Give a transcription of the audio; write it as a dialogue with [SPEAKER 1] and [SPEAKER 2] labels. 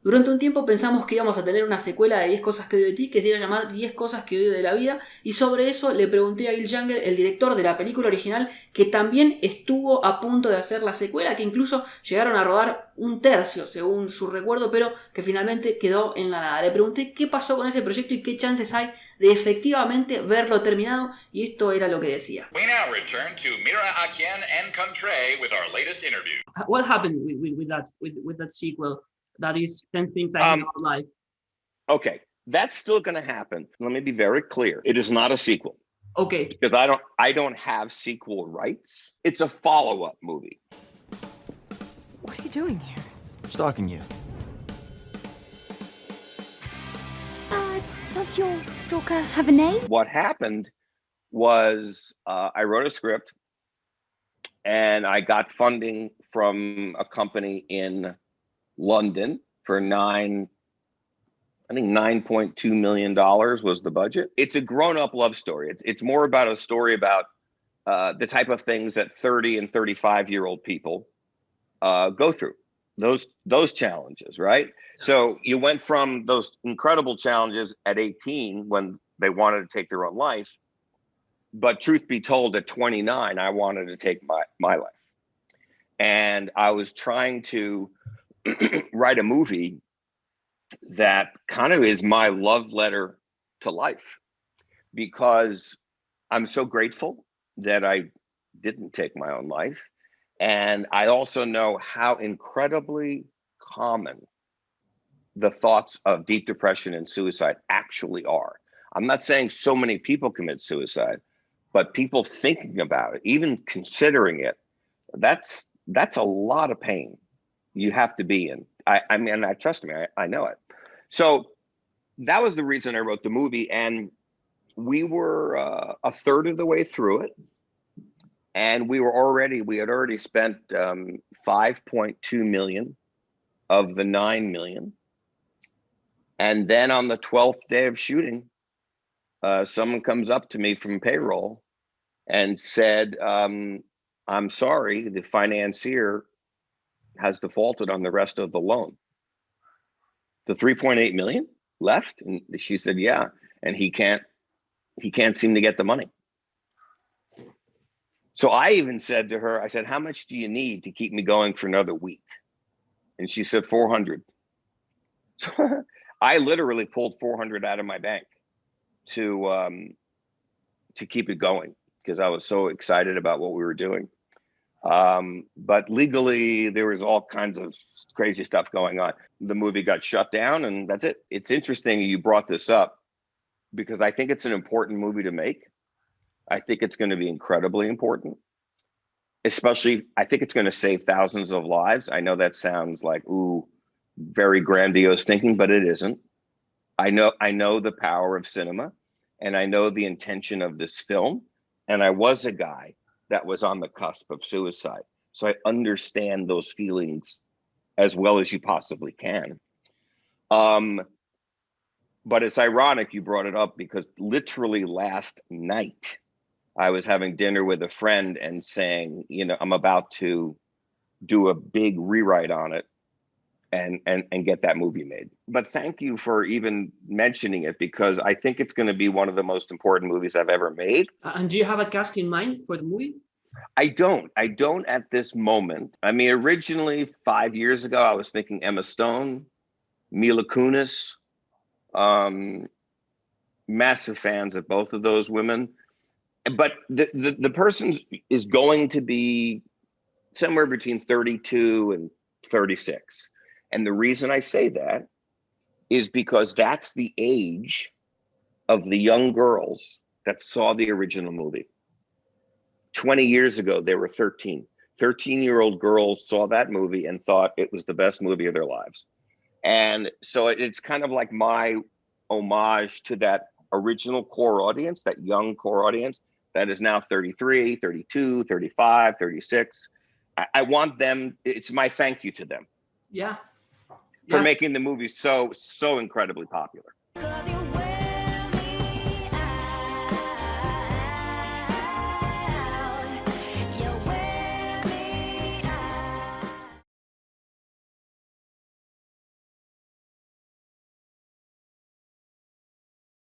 [SPEAKER 1] Durante un tiempo pensamos que íbamos a tener una secuela de 10 cosas que odio de ti, que se iba a llamar 10 cosas que odio de la vida, y sobre eso le pregunté a Gil Junger, el director de la película original, que también estuvo a punto de hacer la secuela, que incluso llegaron a rodar un tercio, según su recuerdo, pero que finalmente quedó en la nada. Le pregunté qué pasó con ese proyecto y qué chances hay de efectivamente verlo terminado, y esto era lo que decía.
[SPEAKER 2] We now return to Mira Akien and Contre with our latest interview.
[SPEAKER 1] What happened with that sequel? That is 10 things I hate about life.
[SPEAKER 3] Okay, that's still going to happen. Let me be very clear. It is not a sequel.
[SPEAKER 1] Okay.
[SPEAKER 3] Because I don't have sequel rights. It's a follow-up movie.
[SPEAKER 4] What are you doing here?
[SPEAKER 5] Stalking you.
[SPEAKER 4] Does your stalker have a name?
[SPEAKER 3] What happened was I wrote a script and I got funding from a company in London for $9.2 million was the budget. It's a grown-up love story. It's more about a story about the type of things that 30 and 35-year-old people go through, those challenges, right? So you went from those incredible challenges at 18 when they wanted to take their own life, but truth be told, at 29, I wanted to take my life. And I was trying to write a movie that kind of is my love letter to life, because I'm so grateful that I didn't take my own life. And I also know how incredibly common the thoughts of deep depression and suicide actually are. I'm not saying so many people commit suicide, but people thinking about it, even considering it, that's a lot of pain you have to be in. I mean, trust me, I know it. So that was the reason I wrote the movie, and we were a third of the way through it, and we had already spent 5.2 million of the 9 million. And then on the 12th day of shooting, someone comes up to me from payroll and said, I'm sorry, the financier has defaulted on the rest of the loan. The 3.8 million left? And she said, yeah. And he can't seem to get the money. So I even said to her, I said, how much do you need to keep me going for another week? And she said, 400. So I literally pulled 400 out of my bank to keep it going, because I was so excited about what we were doing. But legally, there was all kinds of crazy stuff going on. The movie got shut down, and that's it. It's interesting you brought this up, because I think it's an important movie to make. I think it's going to be incredibly important. Especially, I think it's going to save thousands of lives. I know that sounds like, ooh, very grandiose thinking, but it isn't. I know the power of cinema, and I know the intention of this film. And I was a guy that was on the cusp of suicide. So I understand those feelings as well as you possibly can. But it's ironic you brought it up, because literally last night, I was having dinner with a friend and saying, I'm about to do a big rewrite on it and get that movie made. But thank you for even mentioning it, because I think it's going to be one of the most important movies I've ever made.
[SPEAKER 1] And do you have a cast in mind for the movie?
[SPEAKER 3] I don't at this moment. I mean, originally 5 years ago, I was thinking Emma Stone, Mila Kunis, massive fans of both of those women. But the person is going to be somewhere between 32 and 36. And the reason I say that is because that's the age of the young girls that saw the original movie. 20 years ago, they were 13. 13-year-old girls saw that movie and thought it was the best movie of their lives. And so it's kind of like my homage to that original core audience, that young core audience that is now 33, 32, 35, 36. I want them, it's my thank you to them.
[SPEAKER 1] Yeah.
[SPEAKER 3] For making the movie so incredibly popular.